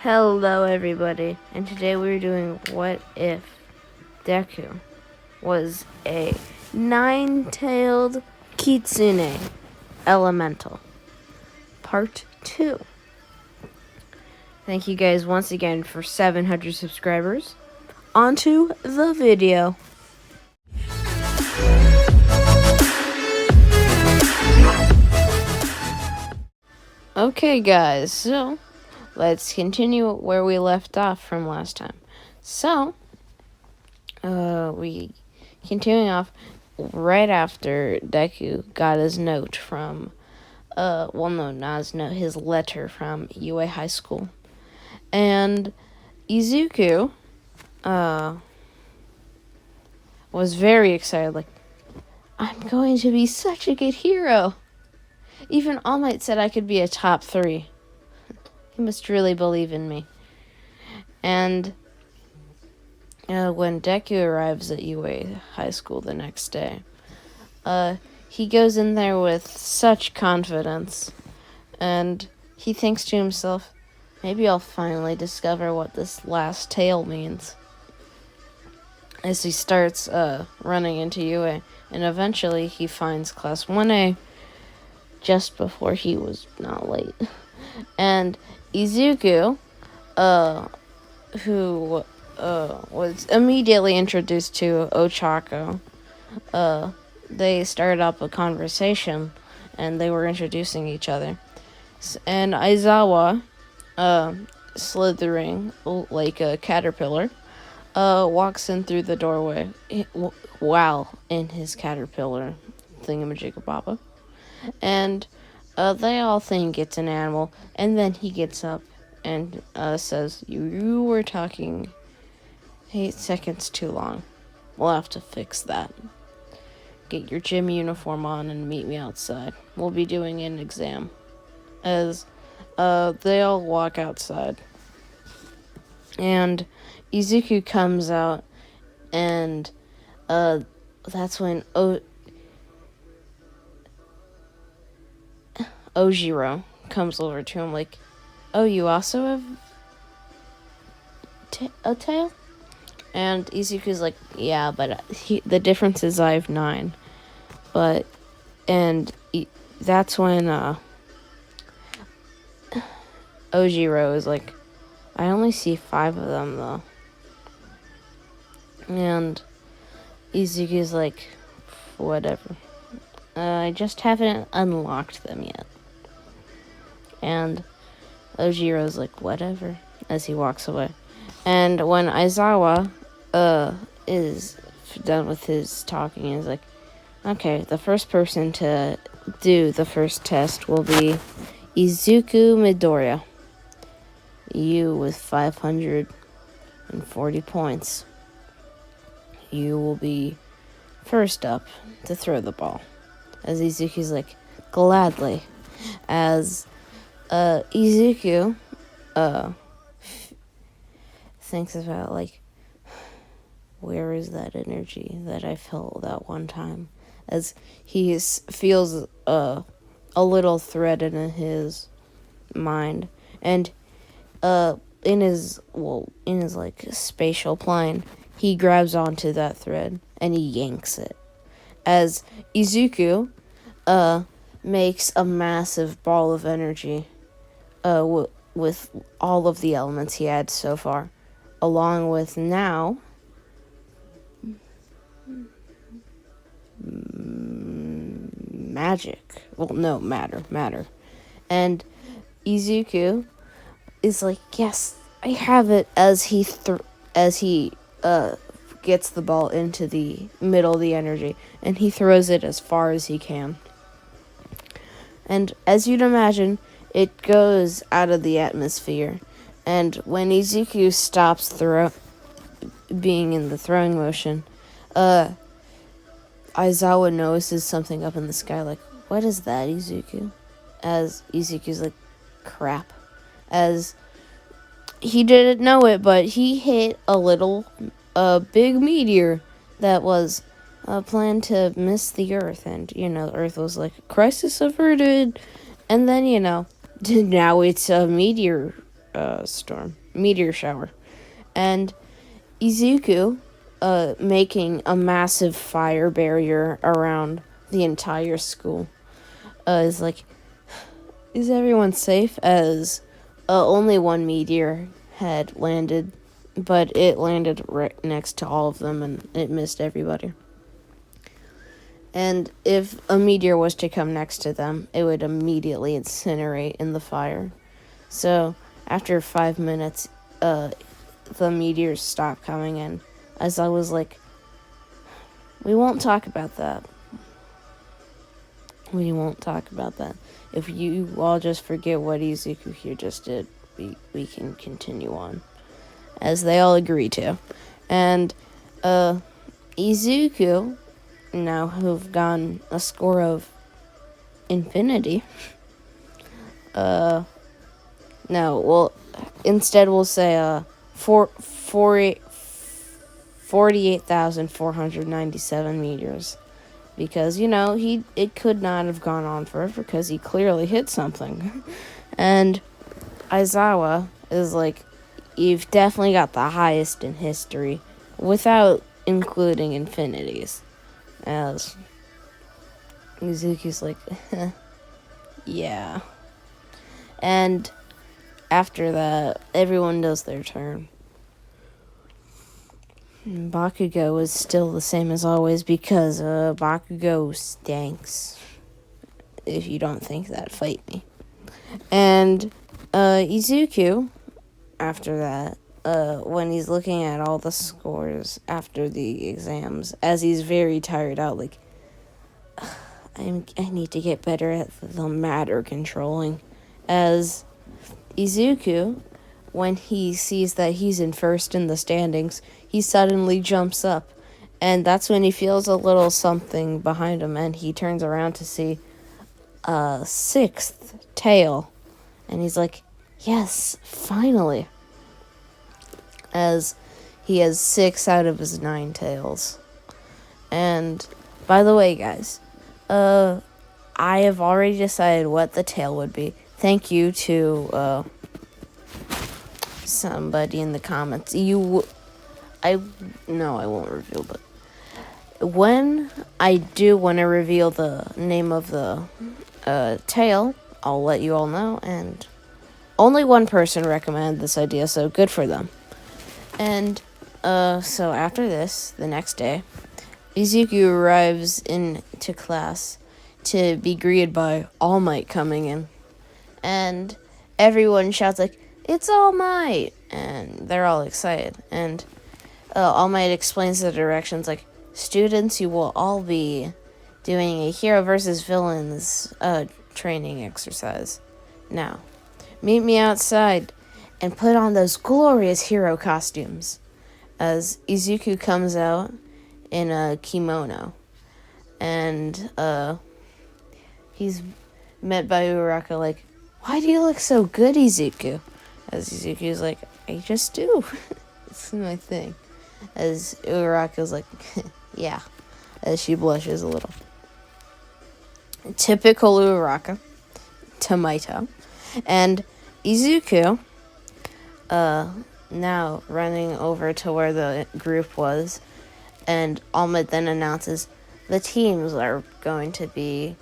Hello everybody, and today we're doing What If Deku was a nine-tailed Kitsune elemental, part 2. Thank you guys once again for 700 subscribers. On to the video. Okay guys, so let's continue where we left off from last time. So, we continuing off right after Deku got his note from, not his note, his letter from UA High School. And Izuku, was very excited, like, I'm going to be such a good hero. Even All Might said I could be a top 3. He must really believe in me. And when Deku arrives at UA High School the next day, he goes in there with such confidence, and he thinks to himself, maybe I'll finally discover what this last tale means. As he starts running into UA, and eventually he finds Class 1A just before he was not late. And Izuku, who was immediately introduced to Ochako, they started up a conversation, and they were introducing each other. And Aizawa, slithering like a caterpillar, walks in through the doorway while in his caterpillar thingamajigababa. And they all think it's an animal, and then he gets up and says, you were talking 8 seconds too long. We'll have to fix that. Get your gym uniform on and meet me outside. We'll be doing an exam. As they all walk outside. And Izuku comes out, and that's when Ojiro comes over to him like, oh, you also have a tail? And Izuku's like, yeah, but the difference is I have 9. That's when Ojiro is like, I only see 5 of them, though. And Izuku's like, whatever. I just haven't unlocked them yet. And Ojiro's like, whatever, as he walks away. And when Aizawa is done with his talking, he's like, okay, the first person to do the first test will be Izuku Midoriya. You with 540 points. You will be first up to throw the ball. As Izuku's like, gladly. As Izuku thinks about, like, where is that energy that I felt that one time? As he feels a little thread in his mind. And in his like spatial plane, he grabs onto that thread and he yanks it. As Izuku makes a massive ball of energy with all of the elements he had so far, along with now magic. Well, no, matter. And Izuku is like, yes, I have it, as he gets the ball into the middle of the energy, and he throws it as far as he can. And as you'd imagine, it goes out of the atmosphere. And when Izuku stops being in the throwing motion, Aizawa notices something up in the sky, like, what is that, Izuku? As Izuku's like, crap. As he didn't know it, but he hit a big meteor that was planned to miss the Earth. And, Earth was like, crisis averted. And then, now it's a meteor meteor shower. And Izuku, making a massive fire barrier around the entire school, is like, is everyone safe? As only one meteor had landed, but it landed right next to all of them and it missed everybody. And if a meteor was to come next to them, it would immediately incinerate in the fire. So after 5 minutes, the meteors stopped coming in. As I was like, we won't talk about that. We won't talk about that. If you all just forget what Izuku here just did, we can continue on. As they all agree to. And Izuku, now who've gotten a score of infinity, instead we'll say 48,497 meters. Because, it could not have gone on forever because he clearly hit something. And Aizawa is like, you've definitely got the highest in history without including infinities. As Mizuki's like, yeah. And after that, everyone does their turn. Bakugo is still the same as always because Bakugo stinks. If you don't think that, fight me. And Izuku, after that, when he's looking at all the scores after the exams, as he's very tired out, like, I need to get better at the matter controlling. As Izuku, when he sees that he's in first in the standings, he suddenly jumps up. And that's when he feels a little something behind him, and he turns around to see a sixth tail. And he's like, yes, finally. As he has 6 out of his 9 tails. And, by the way, guys, I have already decided what the tail would be. Thank you to somebody in the comments. I won't reveal, but when I do want to reveal the name of the tail, I'll let you all know. And only one person recommended this idea, so good for them. And so after this, the next day, Izuku arrives into class to be greeted by All Might coming in. And everyone shouts like, it's All Might! And they're all excited. And All Might explains the directions like, students, you will all be doing a hero versus villains training exercise. Now, meet me outside and put on those glorious hero costumes. As Izuku comes out in a kimono. And he's met by Uraraka like, why do you look so good, Izuku? As Izuku's like, I just do. It's my thing. As Uraraka's like, yeah. As she blushes a little. Typical Uraraka. Tomato. And Izuku, now running over to where the group was, and All Might then announces the teams are going to be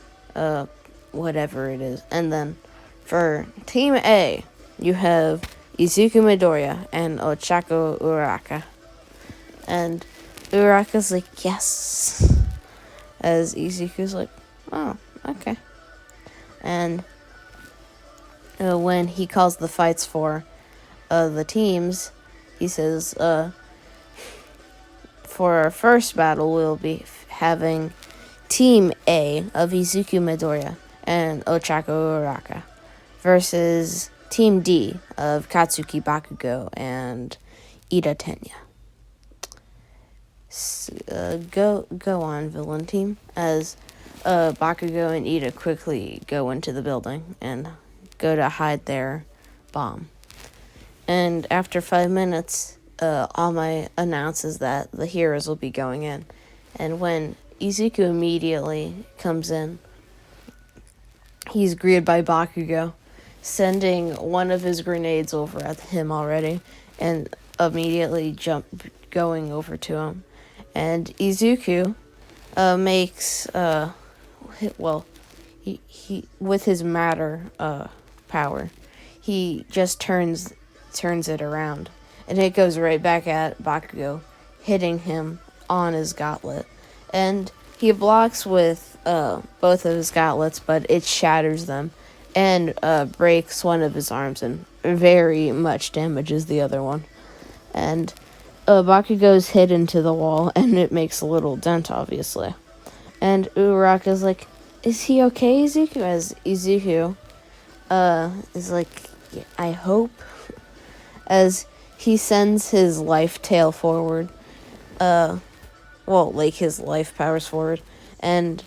whatever it is. And then for Team A, you have Izuku Midoriya and Ochako Uraraka. And Uraraka's like, yes. As Izuku's like, oh, okay. And when he calls the fights for the teams, he says, for our first battle, we'll be having Team A of Izuku Midoriya and Ochako Uraraka versus Team D of Katsuki Bakugo and Ida Tenya. Go on, villain team, as Bakugo and Ida quickly go into the building and go to hide their bomb. And after 5 minutes, All Might announces that the heroes will be going in. And when Izuku immediately comes in, he's greeted by Bakugo, sending one of his grenades over at him already, and immediately going over to him. And Izuku makes he with his matter power, he just turns it around, and it goes right back at Bakugo, hitting him on his gauntlet. And he blocks with both of his gauntlets, but it shatters them and breaks one of his arms and very much damages the other one. And Bakugo's hit into the wall, and it makes a little dent, obviously. And Uraraka's like, is he okay, Izuku? As Izuku is like, yeah, I hope. As he sends his life tail forward. His life powers forward. And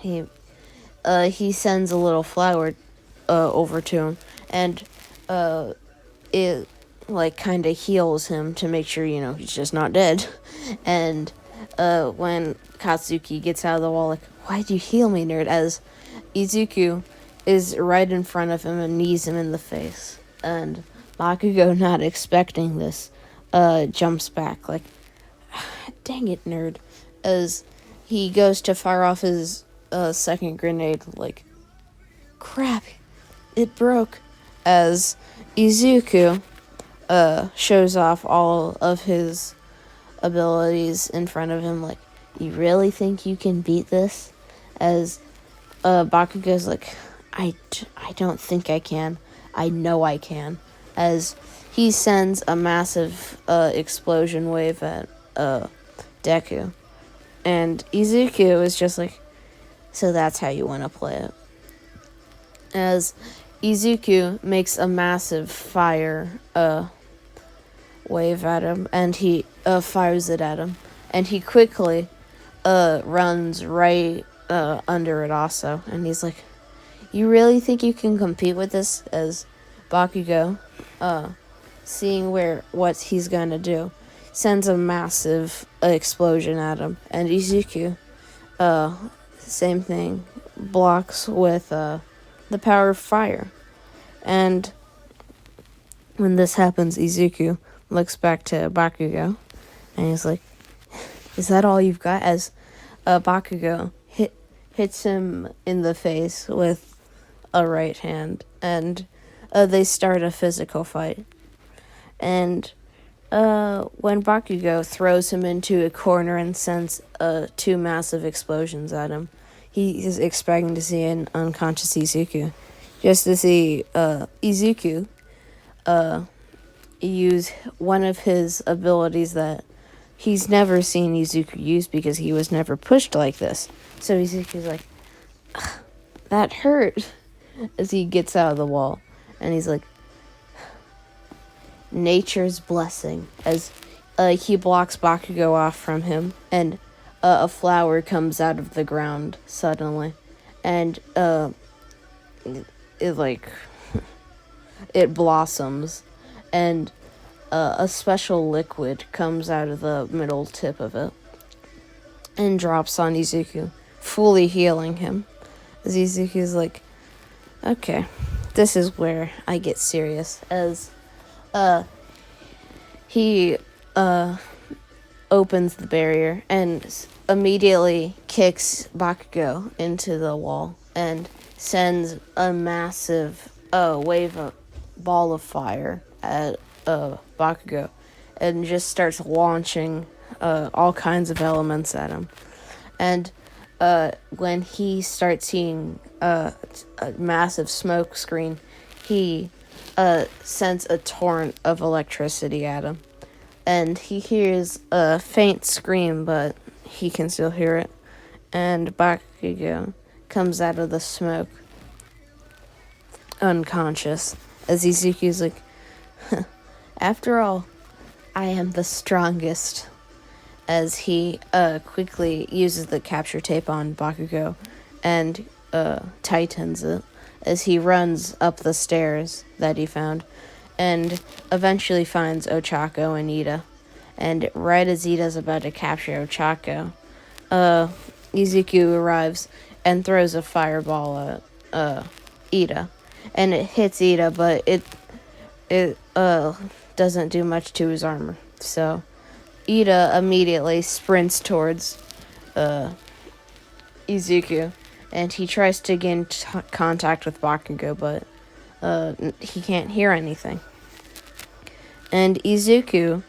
he sends a little flower over to him. And it kind of heals him to make sure, he's just not dead. And when Katsuki gets out of the wall, like, why'd you heal me, nerd? As Izuku is right in front of him and knees him in the face. And Bakugo, not expecting this, jumps back, like, dang it, nerd. As he goes to fire off his second grenade, like, crap, it broke. As Izuku shows off all of his abilities in front of him, like, you really think you can beat this? As Bakugo's like, I don't think I can. I know I can. As he sends a massive explosion wave at Deku. And Izuku is just like, so that's how you want to play it. As Izuku makes a massive fire wave at him, and he fires it at him. And he quickly runs right under it also. And he's like, you really think you can compete with this? As Bakugo, seeing what he's gonna do, sends a massive explosion at him. And Izuku, same thing, blocks with the power of fire. And when this happens, Izuku looks back to Bakugo, and he's like, is that all you've got? As Bakugo hits him in the face with a right hand, and they start a physical fight. And when Bakugo throws him into a corner and sends 2 massive explosions at him, he is expecting to see an unconscious Izuku. Just to see Izuku use one of his abilities that he's never seen Izuku use because he was never pushed like this. So Izuku's like, that hurt, as he gets out of the wall. And he's like, nature's blessing, as he blocks Bakugo off from him, and a flower comes out of the ground suddenly, and it blossoms, and a special liquid comes out of the middle tip of it and drops on Izuku, fully healing him. As Izuku's like, okay, this is where I get serious. As he opens the barrier and immediately kicks Bakugo into the wall and sends a massive ball of fire at Bakugo, and just starts launching all kinds of elements at him. And when he starts seeing a massive smoke screen, he sends a torrent of electricity at him. And he hears a faint scream, but he can still hear it. And Bakugo comes out of the smoke, unconscious, as Izuku's like, after all, I am the strongest. As he quickly uses the capture tape on Bakugo and tightens it as he runs up the stairs that he found, and eventually finds Ochako and Ida. And right as Ida's about to capture Ochako, Izuku arrives and throws a fireball at Ida, and it hits Ida, but it doesn't do much to his armor. So Ida immediately sprints towards Izuku, and he tries to gain contact with Bakugo, but he can't hear anything. And Izuku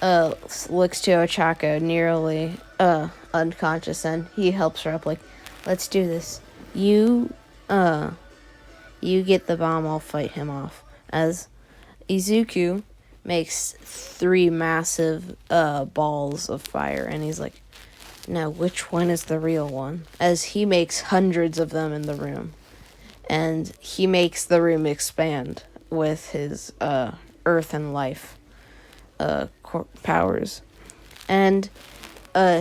looks to Ochako, nearly unconscious, and he helps her up, like, let's do this. You get the bomb, I'll fight him off. As Izuku makes 3 massive balls of fire, and he's like, now which one is the real one? As he makes hundreds of them in the room, and he makes the room expand with his earth and life powers. And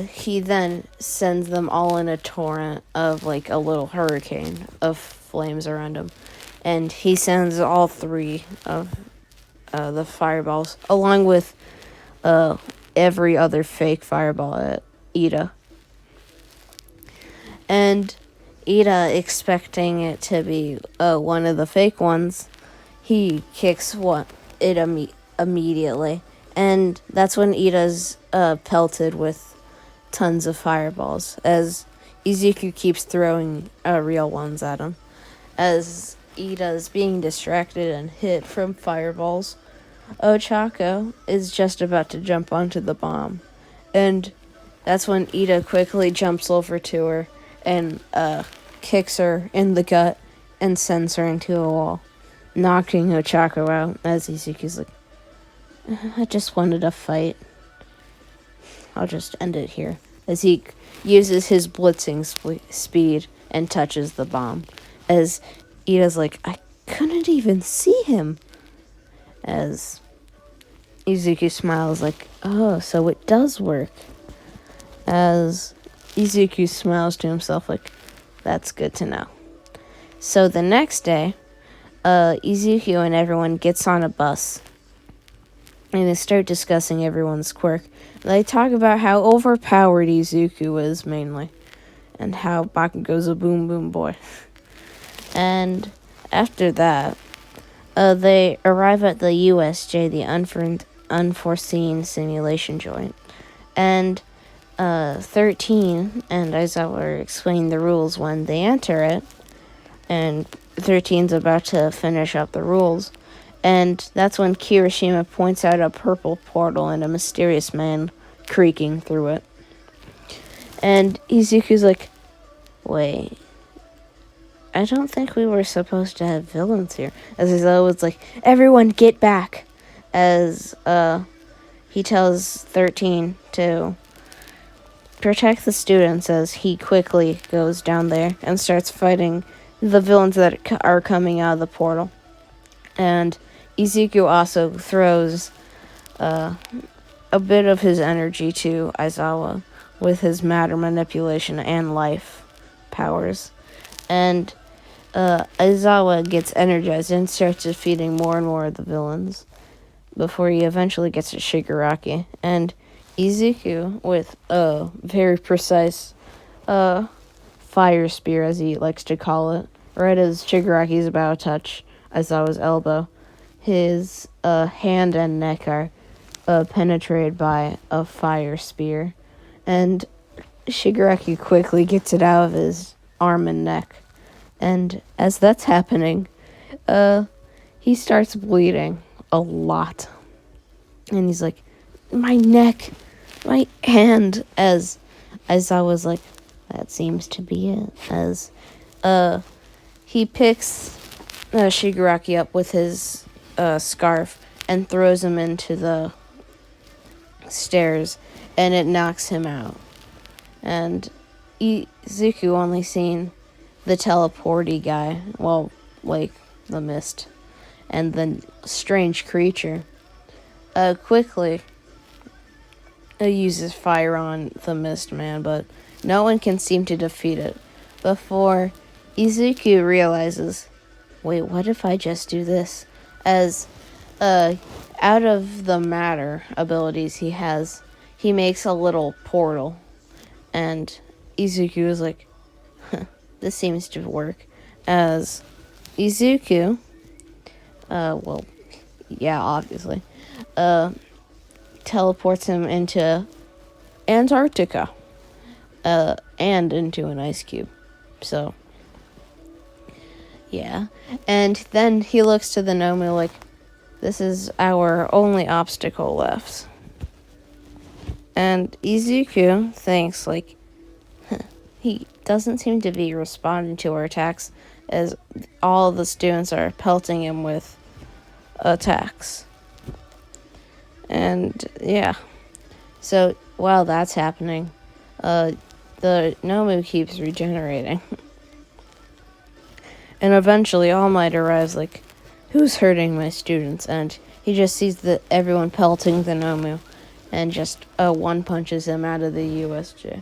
he then sends them all in a torrent of, like, a little hurricane of flames around him. And he sends all 3 of the fireballs, along with every other fake fireball at Ida. And Ida, expecting it to be one of the fake ones, he kicks it immediately. And that's when Ida's pelted with tons of fireballs, as Izuku keeps throwing real ones at him. As Ida's being distracted and hit from fireballs, Ochako is just about to jump onto the bomb. And that's when Ida quickly jumps over to her and kicks her in the gut and sends her into a wall, knocking Ochako out, as Izuku's like, I just wanted a fight. I'll just end it here. As he uses his blitzing speed and touches the bomb. As Ida's like, I couldn't even see him. As Izuku smiles like, oh, so it does work. As Izuku smiles to himself like, that's good to know. So the next day, Izuku and everyone gets on a bus, and they start discussing everyone's quirk. They talk about how overpowered Izuku is, mainly, and how Bakugo's a boom boom boy. And after that, they arrive at the USJ, the Unforeseen Simulation Joint. And 13 and Aizawa are explaining the rules when they enter it. And 13's about to finish up the rules. And that's when Kirishima points out a purple portal and a mysterious man creaking through it. And Izuku's like, wait, I don't think we were supposed to have villains here. As Aizawa was like, everyone get back. As he tells 13 to protect the students, as he quickly goes down there and starts fighting the villains that are coming out of the portal. And Izuku also throws a bit of his energy to Aizawa with his matter manipulation and life powers. And Aizawa gets energized and starts defeating more and more of the villains before he eventually gets to Shigaraki. And Izuku, with a very precise fire spear, as he likes to call it, right as Shigaraki's about to touch Aizawa's elbow, his hand and neck are penetrated by a fire spear, and Shigaraki quickly gets it out of his arm and neck. And as that's happening, he starts bleeding a lot. And he's like, my neck, my hand, as Aizawa's like, that seems to be it. As he picks Shigaraki up with his scarf and throws him into the stairs, and it knocks him out. And Izuku only seen the teleporty guy, well, like the mist, and the strange creature. Quickly uses fire on the mist man, but no one can seem to defeat it before Izuku realizes, wait, what if I just do this? As out of the matter abilities he has, he makes a little portal, and Izuku is like, this seems to work. as Izuku, well, yeah, obviously, teleports him into Antarctica, and into an ice cube. So, yeah. And then he looks to the Nomu like, this is our only obstacle left. And Izuku thinks, like, he doesn't seem to be responding to our attacks, as all the students are pelting him with attacks. And, yeah. So, while that's happening, the Nomu keeps regenerating. And eventually All Might arrives like, who's hurting my students? And he just sees everyone pelting the Nomu and just one punches him out of the USJ.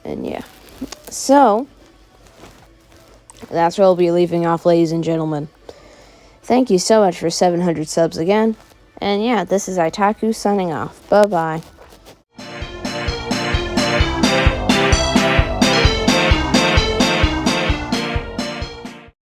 And yeah, so that's where I'll be leaving off, ladies and gentlemen. Thank you so much for 700 subs again. And yeah, this is Itaku signing off. Bye-bye.